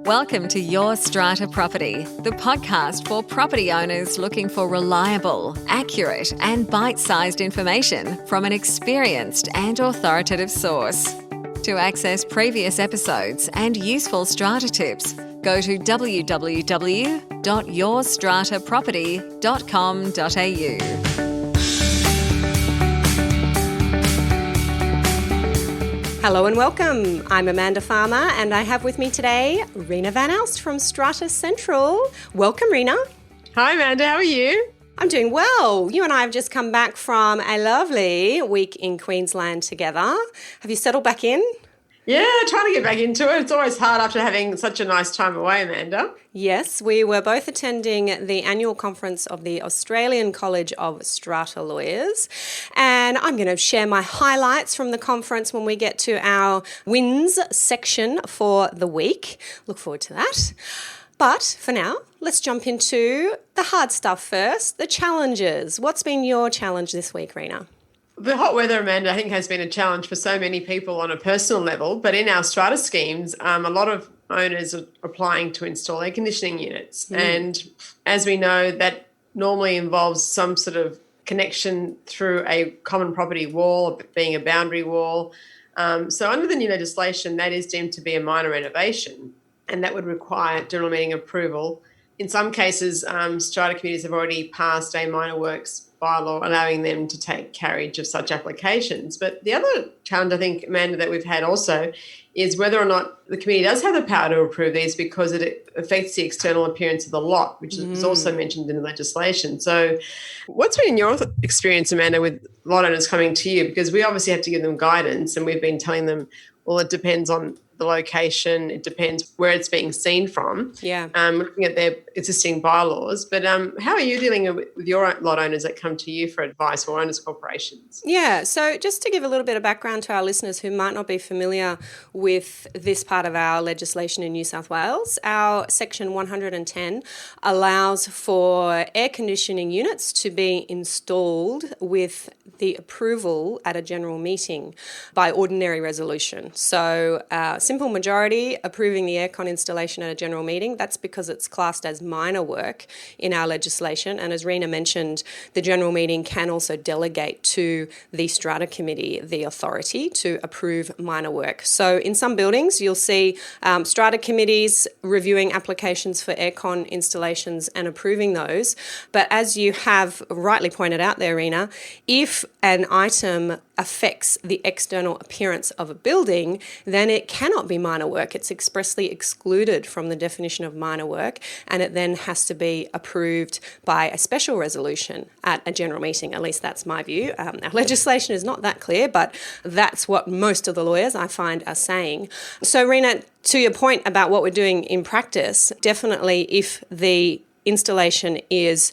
Welcome to Your Strata Property, the podcast for property owners looking for reliable, accurate, and bite-sized information from an experienced and authoritative source. To access previous episodes and useful strata tips, go to www.yourstrataproperty.com.au. Hello and welcome. I'm Amanda Farmer and I have with me today Reena Van Alst from Strata Central. Welcome, Reena. Hi, Amanda. How are you? I'm doing well. You and I have just come back from a lovely week in Queensland together. Have you settled back in? Yeah, trying to get back into it. It's always hard after having such a nice time away, Amanda. Yes, we were both attending the annual conference of the Australian College of Strata Lawyers, and I'm going to share my highlights from the conference when we get to our wins section for the week. Look forward to that. But for now, let's jump into the hard stuff first, the challenges. What's been your challenge this week, Reena? The hot weather, Amanda, I think has been a challenge for so many people on a personal level, but in our strata schemes, a lot of owners are applying to install air conditioning units. And as we know, that normally involves some sort of connection through a common property wall, being a boundary wall. So under the new legislation, that is deemed to be a minor renovation, and that would require general meeting approval. In some cases, strata committees have already passed a minor works bylaw allowing them to take carriage of such applications. But the other challenge, I think, Amanda, that we've had also is whether or not the committee does have the power to approve these because it affects the external appearance of the lot, which is also mentioned in the legislation. So what's been your experience, Amanda, with lot owners coming to you? Because we obviously have to give them guidance, and we've been telling them, well, it depends on the location, it depends where it's being seen from. Yeah. Looking at their existing bylaws. But how are you dealing with your lot owners that come to you for advice, or owners corporations? Yeah, so just to give a little bit of background to our listeners who might not be familiar with this part of our legislation in New South Wales, our Section 110 allows for air conditioning units to be installed with the approval at a general meeting by ordinary resolution. So simple majority approving the aircon installation at a general meeting, that's because it's classed as minor work in our legislation. And as Reena mentioned, the general meeting can also delegate to the strata committee the authority to approve minor work. So in some buildings, you'll see strata committees reviewing applications for aircon installations and approving those. But as you have rightly pointed out there, Reena, if an item affects the external appearance of a building, then it cannot be minor work. It's expressly excluded from the definition of minor work, and it then has to be approved by a special resolution at a general meeting. At least that's my view. Our legislation is not that clear, but that's what most of the lawyers I find are saying. So, Reena, to your point about what we're doing in practice, definitely if the installation is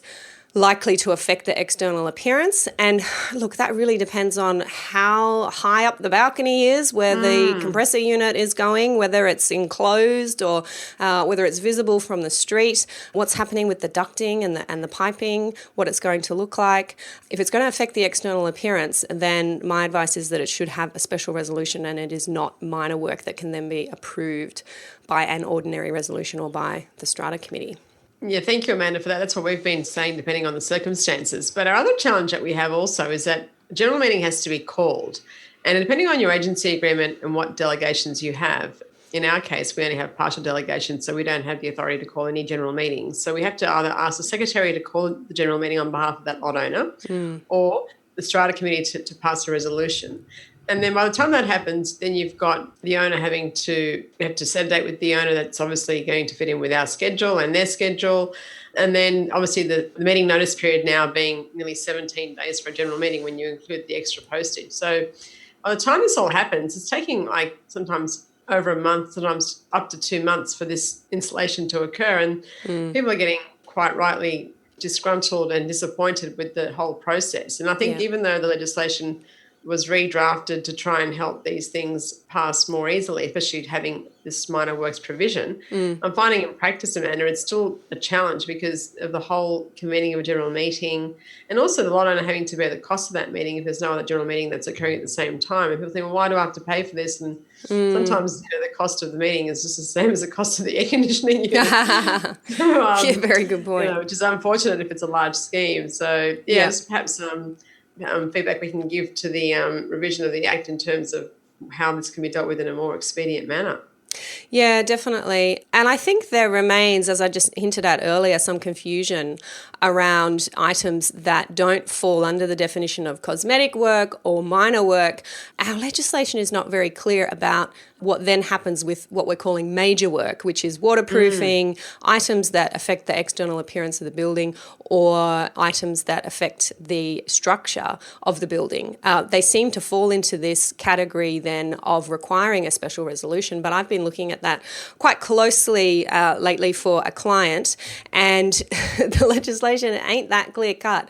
likely to affect the external appearance. And look, that really depends on how high up the balcony is, where the compressor unit is going, whether it's enclosed or whether it's visible from the street, what's happening with the ducting and the piping, what it's going to look like. If it's going to affect the external appearance, then my advice is that it should have a special resolution, and it is not minor work that can then be approved by an ordinary resolution or by the strata committee. Yeah, thank you, Amanda, for that. That's what we've been saying, depending on the circumstances. But our other challenge that we have also is that a general meeting has to be called. And depending on your agency agreement and what delegations you have, in our case, we only have partial delegations, so we don't have the authority to call any general meetings. So we have to either ask the secretary to call the general meeting on behalf of that lot owner or the strata committee to pass a resolution. And then by the time that happens, then you've got the owner having to set a date with the owner that's obviously going to fit in with our schedule and their schedule. And then obviously the meeting notice period now being nearly 17 days for a general meeting when you include the extra postage. So by the time this all happens, it's taking like sometimes over a month, sometimes up to 2 months for this installation to occur. And people are getting quite rightly disgruntled and disappointed with the whole process. And I think even though the legislation was redrafted to try and help these things pass more easily, especially having this minor works provision. I'm finding in practice, Amanda, it's still a challenge because of the whole convening of a general meeting, and also the lot owner having to bear the cost of that meeting if there's no other general meeting that's occurring at the same time. And people think, well, why do I have to pay for this? And sometimes the cost of the meeting is just the same as the cost of the air conditioning unit. Yeah, very good point. Which is unfortunate if it's a large scheme. So, just perhaps feedback we can give to the revision of the Act in terms of how this can be dealt with in a more expedient manner. Yeah, definitely. And I think there remains, as I just hinted at earlier, some confusion around items that don't fall under the definition of cosmetic work or minor work. Our legislation is not very clear about what then happens with what we're calling major work, which is waterproofing, items that affect the external appearance of the building, or items that affect the structure of the building. They seem to fall into this category then of requiring a special resolution, but I've been looking at that quite closely lately for a client, and the legislation ain't that clear cut.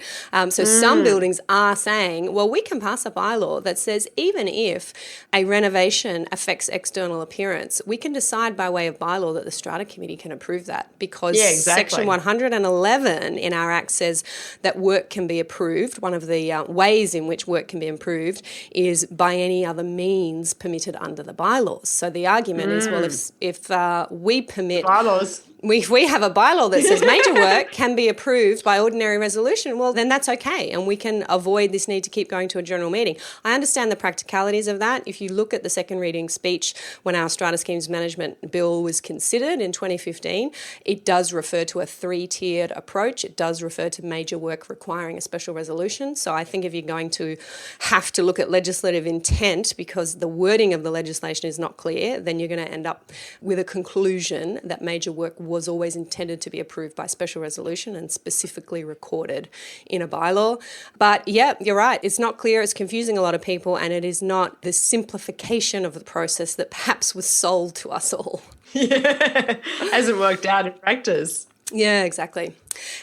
So some buildings are saying, well, we can pass a bylaw that says even if a renovation affects external appearance, we can decide by way of bylaw that the Strata Committee can approve that, because Section 111 in our Act says that work can be approved. One of the ways in which work can be improved is by any other means permitted under the bylaws. So the argument is, well, if we permit bylaws, if we have a bylaw that says major work can be approved by ordinary resolution, well, then that's okay, and we can avoid this need to keep going to a general meeting. I understand the practicalities of that. If you look at the second reading speech when our Strata Schemes Management Bill was considered in 2015, it does refer to a three-tiered approach. It does refer to major work requiring a special resolution. So I think if you're going to have to look at legislative intent because the wording of the legislation is not clear, then you're going to end up with a conclusion that major work was always intended to be approved by special resolution and specifically recorded in a bylaw. But yeah, you're right. It's not clear. It's confusing a lot of people, and it is not the simplification of the process that perhaps was sold to us all. Yeah, hasn't worked out in practice. Yeah, exactly.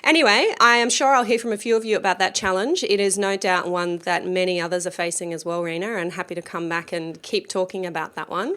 Anyway, I am sure I'll hear from a few of you about that challenge. It is no doubt one that many others are facing as well, Reena, and happy to come back and keep talking about that one.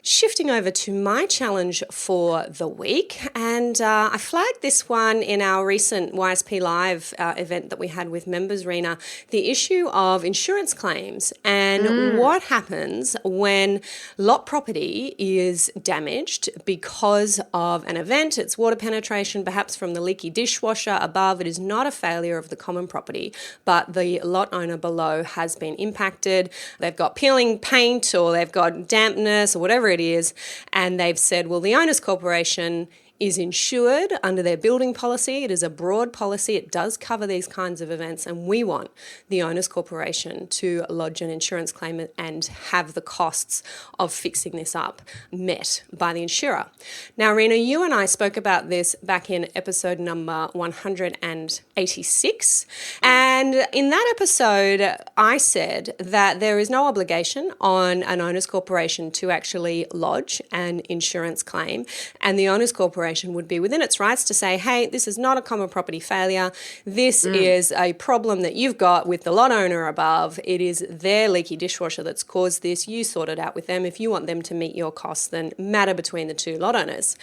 Shifting over to my challenge for the week, and I flagged this one in our recent YSP Live event that we had with members, Reena, the issue of insurance claims and what happens when lot property is damaged because of an event. It's water penetration, perhaps from the leaky dishwasher above. It is not a failure of the common property, but the lot owner below has been impacted. They've got peeling paint or they've got dampness or whatever it is, and they've said, well, the owners corporation is insured under their building policy. It is a broad policy. It does cover these kinds of events, and we want the owners corporation to lodge an insurance claim and have the costs of fixing this up met by the insurer. Now, Reena, you and I spoke about this back in episode number 186, and in that episode, I said that there is no obligation on an owners corporation to actually lodge an insurance claim, and the owners corporation would be within its rights to say, hey, this is not a common property failure. This is a problem that you've got with the lot owner above. It is their leaky dishwasher that's caused this. You sort it out with them. If you want them to meet your costs, then matter between the two lot owners.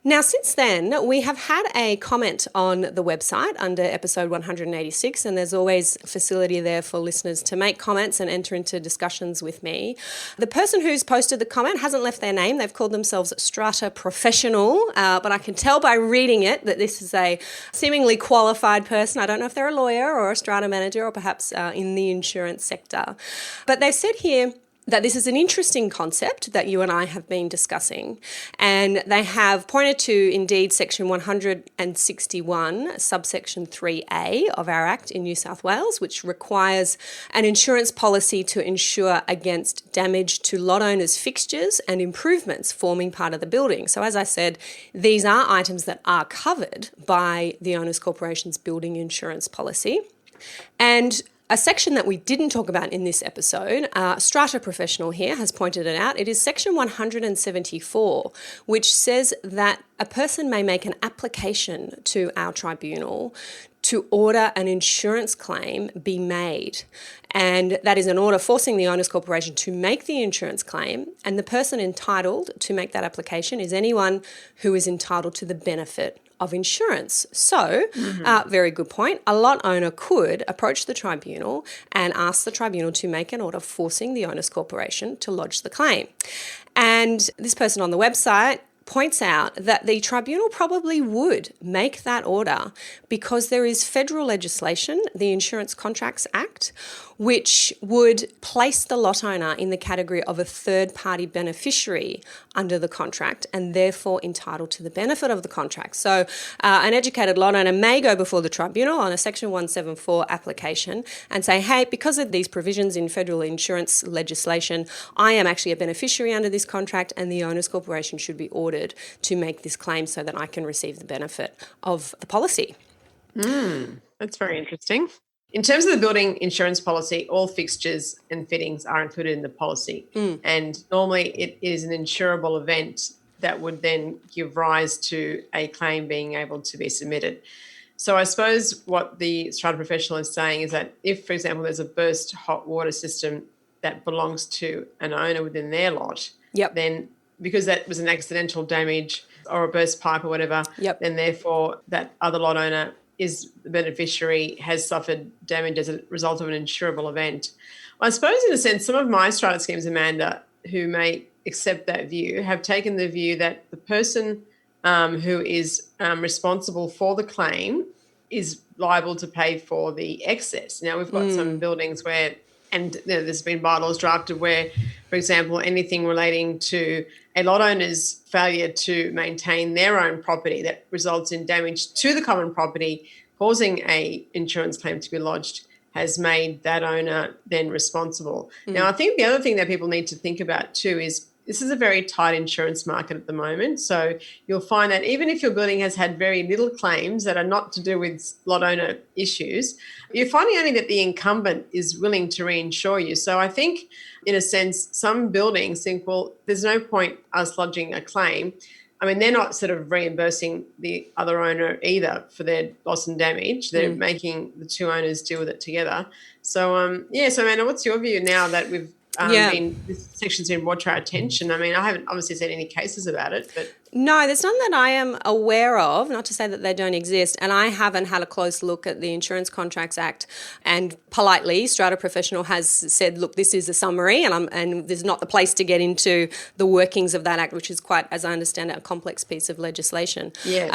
Now, since then, we have had a comment on the website under episode 186, and there's always facility there for listeners to make comments and enter into discussions with me. The person who's posted the comment hasn't left their name. They've called themselves Strata Professional, but I can tell by reading it that this is a seemingly qualified person. I don't know if they're a lawyer or a strata manager or perhaps in the insurance sector. But they've said here that this is an interesting concept that you and I have been discussing, and they have pointed to, indeed, Section 161, subsection 3A of our Act in New South Wales, which requires an insurance policy to insure against damage to lot owners' fixtures and improvements forming part of the building. So as I said, these are items that are covered by the Owners Corporation's building insurance policy. And A section that we didn't talk about in this episode, Strata Professional here has pointed it out. It is section 174, which says that a person may make an application to our tribunal to order an insurance claim be made. And that is an order forcing the owners corporation to make the insurance claim, and the person entitled to make that application is anyone who is entitled to the benefit of insurance. So, very good point. A lot owner could approach the tribunal and ask the tribunal to make an order forcing the owners corporation to lodge the claim. And this person on the website points out that the tribunal probably would make that order because there is federal legislation, the Insurance Contracts Act, which would place the lot owner in the category of a third-party beneficiary under the contract and therefore entitled to the benefit of the contract. So an educated lot owner may go before the tribunal on a Section 174 application and say, hey, because of these provisions in federal insurance legislation, I am actually a beneficiary under this contract and the owners corporation should be ordered to make this claim so that I can receive the benefit of the policy. That's very interesting. In terms of the building insurance policy, all fixtures and fittings are included in the policy. And normally it is an insurable event that would then give rise to a claim being able to be submitted. So I suppose what the strata professional is saying is that if, for example, there's a burst hot water system that belongs to an owner within their lot, then because that was an accidental damage or a burst pipe or whatever, then therefore that other lot owner is the beneficiary, has suffered damage as a result of an insurable event. I suppose in a sense, some of my strata schemes, Amanda, who may accept that view, have taken the view that the person who is responsible for the claim is liable to pay for the excess. Now, we've got some buildings where, and there's been bylaws drafted where, for example, anything relating to a lot owner's failure to maintain their own property that results in damage to the common property, causing a insurance claim to be lodged, has made that owner then responsible. Now, I think the other thing that people need to think about too is this is a very tight insurance market at the moment. So you'll find that even if your building has had very little claims that are not to do with lot owner issues, you're finding only that the incumbent is willing to reinsure you. So I think, in a sense, some buildings think, well, there's no point us lodging a claim. I mean, they're not sort of reimbursing the other owner either for their loss and damage. They're making the two owners deal with it together. So, so Amanda, what's your view now that we've this section's been brought to our attention? I mean, I haven't obviously seen any cases about it, but... No, there's none that I am aware of, not to say that they don't exist, and I haven't had a close look at the Insurance Contracts Act, and politely, Strata Professional has said, look, this is a summary, and there's not the place to get into the workings of that act, which is quite, as I understand it, a complex piece of legislation. Yes.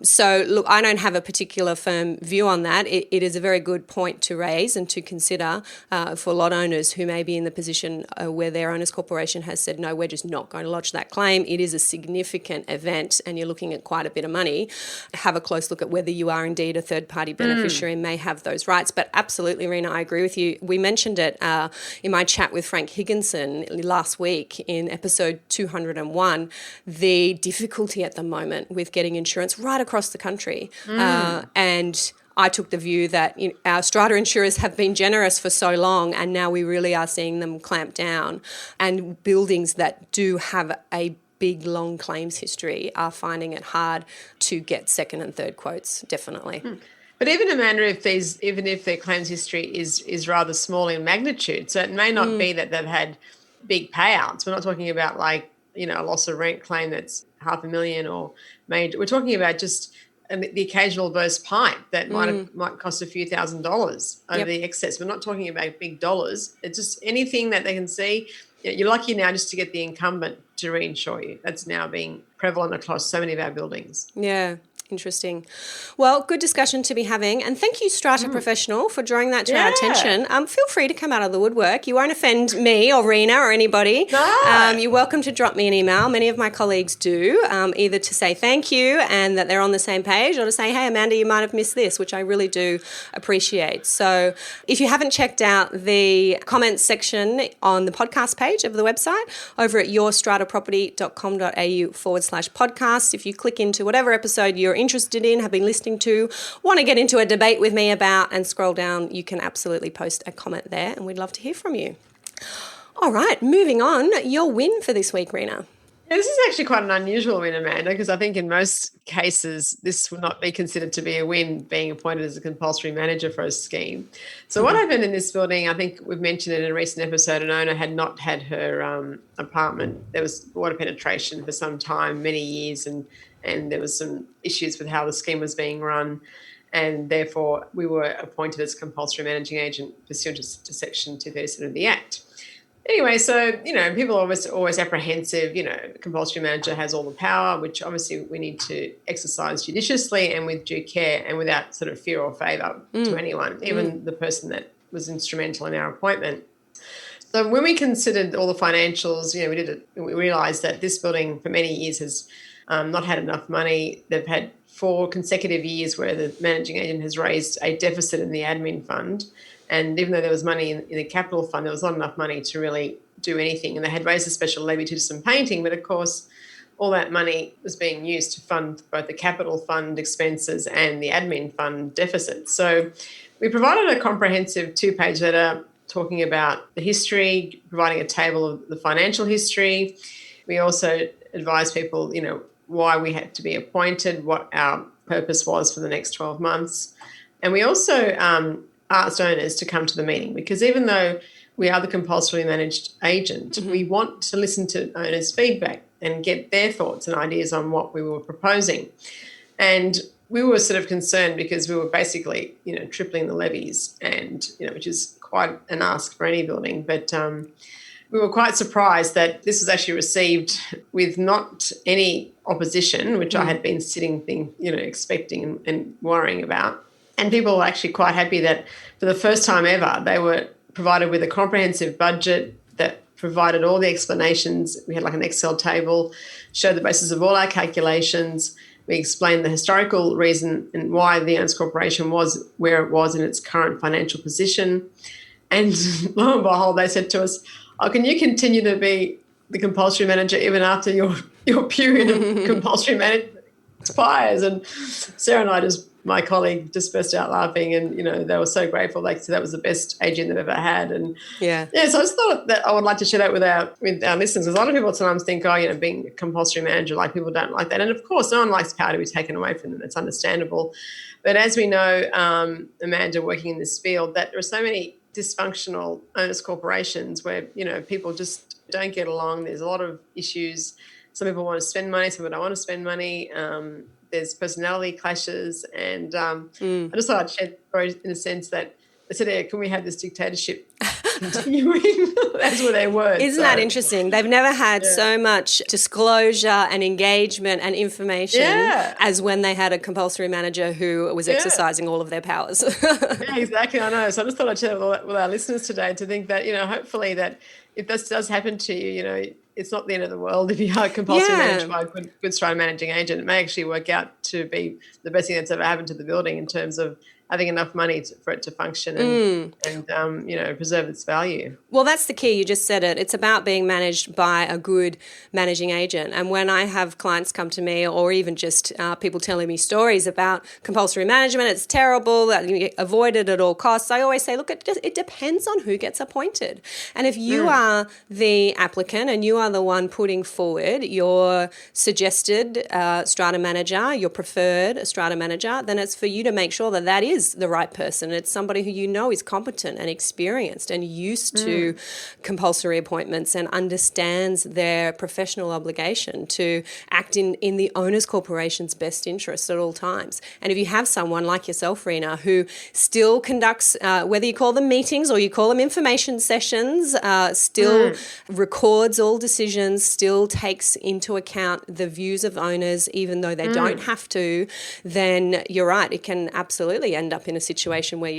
So, look, I don't have a particular firm view on that. It is a very good point to raise and to consider for lot owners who may be in the position where their owners corporation has said, no, we're just not going to lodge that claim. It is a significant event and you're looking at quite a bit of money. Have a close look at whether you are indeed a third-party beneficiary and may have those rights. But absolutely, Reena, I agree with you. We mentioned it in my chat with Frank Higginson last week in episode 201, the difficulty at the moment with getting insurance right across the country. And I took the view that our strata insurers have been generous for so long and now we really are seeing them clamp down. And buildings that do have a big, long claims history are finding it hard to get second and third quotes, definitely. But even, Amanda, even if their claims history is rather small in magnitude, so it may not be that they've had big payouts. We're not talking about a loss of rent claim that's $500,000 or major. We're talking about just the occasional burst pipe that might cost a few $1,000s over the excess. We're not talking about big dollars. It's just anything that they can see. You're lucky now just to get the incumbent to reinsure you. That's now being prevalent across so many of our buildings. Yeah. Interesting. Well, good discussion to be having. And thank you, Strata Professional, for drawing that to our attention. Feel free to come out of the woodwork. You won't offend me or Reena or anybody. No. You're welcome to drop me an email. Many of my colleagues do, either to say thank you and that they're on the same page or to say, hey, Amanda, you might have missed this, which I really do appreciate. So if you haven't checked out the comments section on the podcast page of the website over at yourstrataproperty.com.au/podcast, if you click into whatever episode you're interested in, have been listening to, want to get into a debate with me about, and scroll down, you can absolutely post a comment there and we'd love to hear from you. All right, moving on. Your win for this week, Reena. Yeah, this is actually quite an unusual win, Amanda, because I think in most cases this would not be considered to be a win, being appointed as a compulsory manager for a scheme. So what happened in this building, I think we've mentioned it in a recent episode, an owner had not had her apartment. There was water penetration for some time, many years, and there was some issues with how the scheme was being run. And therefore, we were appointed as compulsory managing agent pursuant to Section 237 of the Act. Anyway, so, people are always apprehensive. Compulsory manager has all the power, which obviously we need to exercise judiciously and with due care and without sort of fear or favour to anyone, even the person that was instrumental in our appointment. So when we considered all the financials, we realised that this building for many years has not had enough money. They've had 4 consecutive years where the managing agent has raised a deficit in the admin fund. And even though there was money in the capital fund, there was not enough money to really do anything. And they had raised a special levy to do some painting, but of course, all that money was being used to fund both the capital fund expenses and the admin fund deficit. So we provided a comprehensive 2-page letter talking about the history, providing a table of the financial history. We also advised people, why we had to be appointed, what our purpose was for the next 12 months. And we also asked owners to come to the meeting, because even though we are the compulsory managed agent, we want to listen to owners' feedback and get their thoughts and ideas on what we were proposing. And we were sort of concerned because we were basically, tripling the levies, and, which is quite an ask for any building. But we were quite surprised that this was actually received with not any opposition, which I had been expecting and worrying about. And people were actually quite happy that for the first time ever, they were provided with a comprehensive budget that provided all the explanations. We had like an Excel table, showed the basis of all our calculations. We explained the historical reason and why the Owners Corporation was where it was in its current financial position. And lo and behold, they said to us, can you continue to be the compulsory manager even after your period of compulsory management expires? And Sarah and I my colleague just burst out laughing, and they were so grateful. They said that was the best AGM they've ever had. And so I just thought that I would like to share that with our listeners, because a lot of people sometimes think, being a compulsory manager, like, people don't like that. And of course, no one likes power to be taken away from them. It's understandable. But as we know, Amanda, working in this field, that there are so many dysfunctional owners corporations where people just don't get along. There's a lot of issues. Some people want to spend money, some people don't want to spend money. There's personality clashes, and I just thought I'd share in a sense that I said, can we have this dictatorship continuing? That's what they were. Isn't that interesting? They've never had so much disclosure and engagement and information as when they had a compulsory manager who was exercising all of their powers. Yeah, exactly. I know. So I just thought I'd share with our listeners today to think that, hopefully that if this does happen to you, it's not the end of the world if you are compulsory managed by a good strata managing agent. It may actually work out to be the best thing that's ever happened to the building in terms of having enough money for it to function and preserve its value. Well, that's the key. You just said it. It's about being managed by a good managing agent. And when I have clients come to me, or even just people telling me stories about compulsory management, it's terrible, that you avoid it at all costs, I always say, look, it depends on who gets appointed. And if you are the applicant and you are the one putting forward your suggested strata manager, your preferred strata manager, then it's for you to make sure that that is the right person. It's somebody who is competent and experienced and used to compulsory appointments and understands their professional obligation to act in the owner's corporation's best interests at all times. And if you have someone like yourself, Reena, who still conducts, whether you call them meetings or you call them information sessions, still records all decisions, still takes into account the views of owners, even though they don't have to, then you're right, it can absolutely end up in a situation where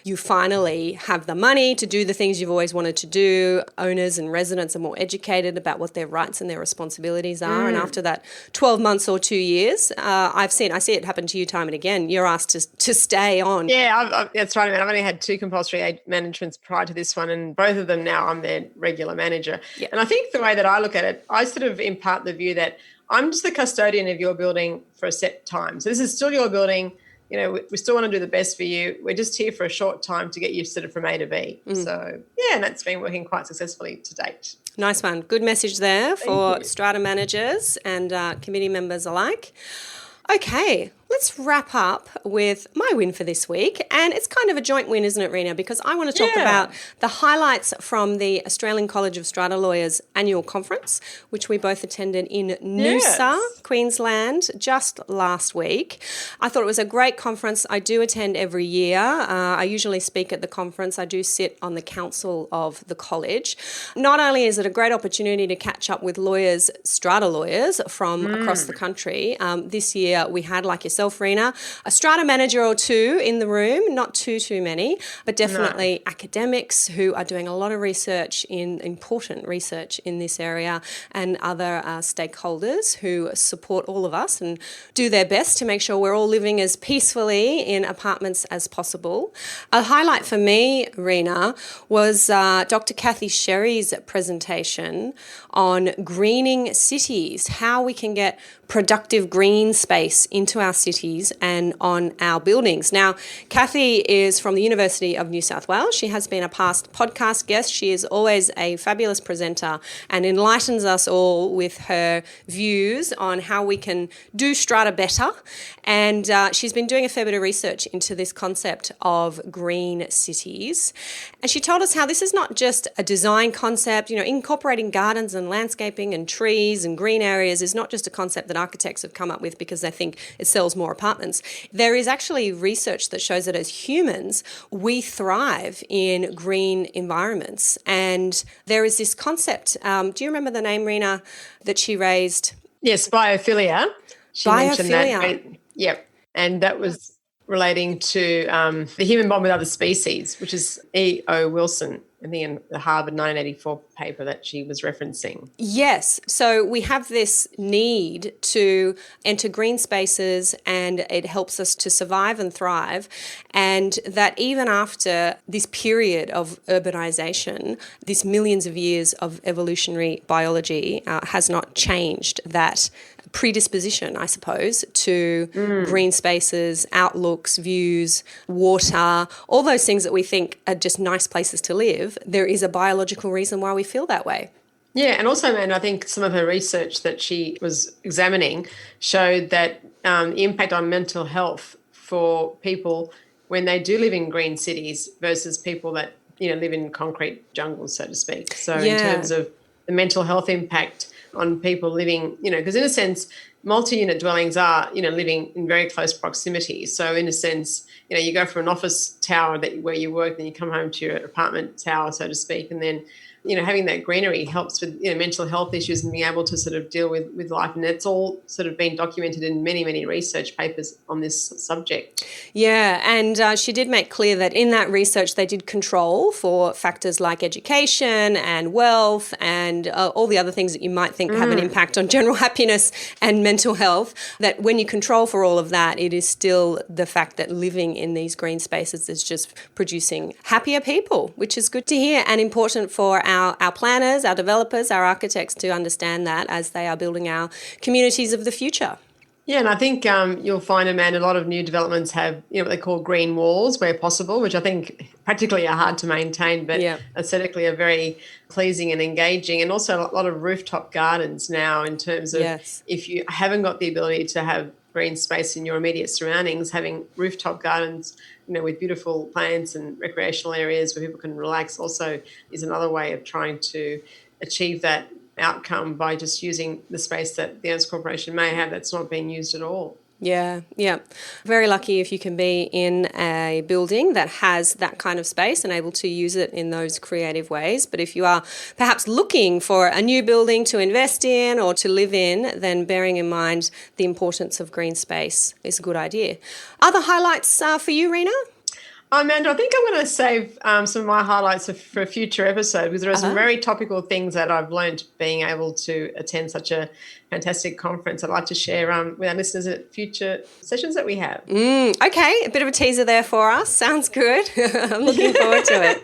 you finally have the money to do the things you've always wanted to do. Owners and residents are more educated about what their rights and their responsibilities are. And after that 12 months or 2 years, I see it happen to you time and again. You're asked to stay on. Yeah, that's right. I've only had 2 compulsory managements prior to this one, and both of them now I'm their regular manager. Yeah. And I think the way that I look at it, I sort of impart the view that I'm just the custodian of your building for a set time. So this is still your building. We still want to do the best for you. We're just here for a short time to get you sort of from A to B. So, and that's been working quite successfully to date. Nice one. Good message there for strata managers and committee members alike. Okay, let's wrap up with my win for this week. And it's kind of a joint win, isn't it, Reena? Because I want to talk about the highlights from the Australian College of Strata Lawyers annual conference, which we both attended in Noosa, Queensland, just last week. I thought it was a great conference. I do attend every year. I usually speak at the conference. I do sit on the council of the college. Not only is it a great opportunity to catch up with lawyers, strata lawyers from across the country, this year we had, like yourself, Reena, a strata manager or two in the room, not too many, but definitely academics who are doing a lot of research, important research in this area, and other stakeholders who support all of us and do their best to make sure we're all living as peacefully in apartments as possible. A highlight for me, Reena, was Dr. Kathy Sherry's presentation on greening cities, how we can get productive green space into our cities and on our buildings. Now, Kathy is from the University of New South Wales. She has been a past podcast guest. She is always a fabulous presenter and enlightens us all with her views on how we can do strata better. And she's been doing a fair bit of research into this concept of green cities. And she told us how this is not just a design concept. Incorporating gardens and landscaping and trees and green areas is not just a concept that architects have come up with because they think it sells more apartments. There is actually research that shows that as humans, we thrive in green environments. And there is this concept. Do you remember the name, Reena, that she raised? Yes, biophilia. She mentioned that. Yep. And that was relating to the human bond with other species, which is E.O. Wilson, I think, in the Harvard 1984 paper that she was referencing. Yes. So we have this need to enter green spaces, and it helps us to survive and thrive. And that even after this period of urbanisation, this millions of years of evolutionary biology has not changed that predisposition, I suppose, to green spaces, outlooks, views, water, all those things that we think are just nice places to live. There is a biological reason why we feel that way. Yeah, and also, man, I think some of her research that she was examining showed that the impact on mental health for people when they do live in green cities versus people that, live in concrete jungles, so to speak. So in terms of the mental health impact on people living, because in a sense, multi-unit dwellings are, living in very close proximity. So in a sense, you go from an office tower where you work, then you come home to your apartment tower, so to speak, and then, having that greenery helps with mental health issues and being able to sort of deal with life. And it's all sort of been documented in many, many research papers on this subject. Yeah, and she did make clear that in that research they did control for factors like education and wealth and all the other things that you might think have an impact on general happiness and mental health, that when you control for all of that, it is still the fact that living in these green spaces is just producing happier people, which is good to hear and important for our planners, our developers, our architects to understand that as they are building our communities of the future. Yeah, and I think you'll find, Amanda, a lot of new developments have, what they call green walls where possible, which I think practically are hard to maintain, but aesthetically are very pleasing and engaging. And also a lot of rooftop gardens now in terms of if you haven't got the ability to have green space in your immediate surroundings, having rooftop gardens, with beautiful plants and recreational areas where people can relax also is another way of trying to achieve that outcome by just using the space that the Owners Corporation may have that's not being used at all. Yeah. Very lucky if you can be in a building that has that kind of space and able to use it in those creative ways. But if you are perhaps looking for a new building to invest in or to live in, then bearing in mind the importance of green space is a good idea. Other highlights for you, Reena? Amanda, I think I'm going to save some of my highlights for a future episode because there are some very topical things that I've learned being able to attend such a fantastic conference I'd like to share with our listeners at future sessions that we have. Okay, a bit of a teaser there for us. Sounds good. I'm looking forward to it.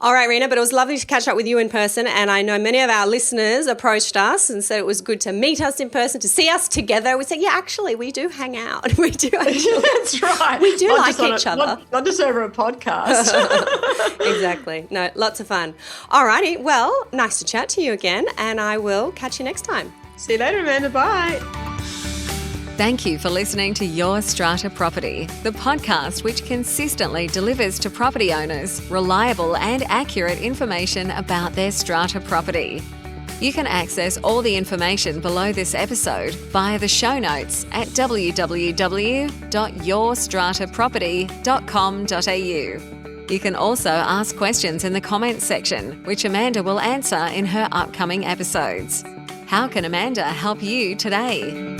All right, Reena, but it was lovely to catch up with you in person, and I know many of our listeners approached us and said it was good to meet us in person, to see us together. We said, yeah, actually, we do hang out. We do actually. That's right. We do like each other. Not just over a podcast. Exactly. No, lots of fun. All righty. Well, nice to chat to you again, and I will catch you next time. See you later, Amanda. Bye. Thank you for listening to Your Strata Property, the podcast which consistently delivers to property owners reliable and accurate information about their strata property. You can access all the information below this episode via the show notes at www.yourstrataproperty.com.au. You can also ask questions in the comments section, which Amanda will answer in her upcoming episodes. How can Amanda help you today?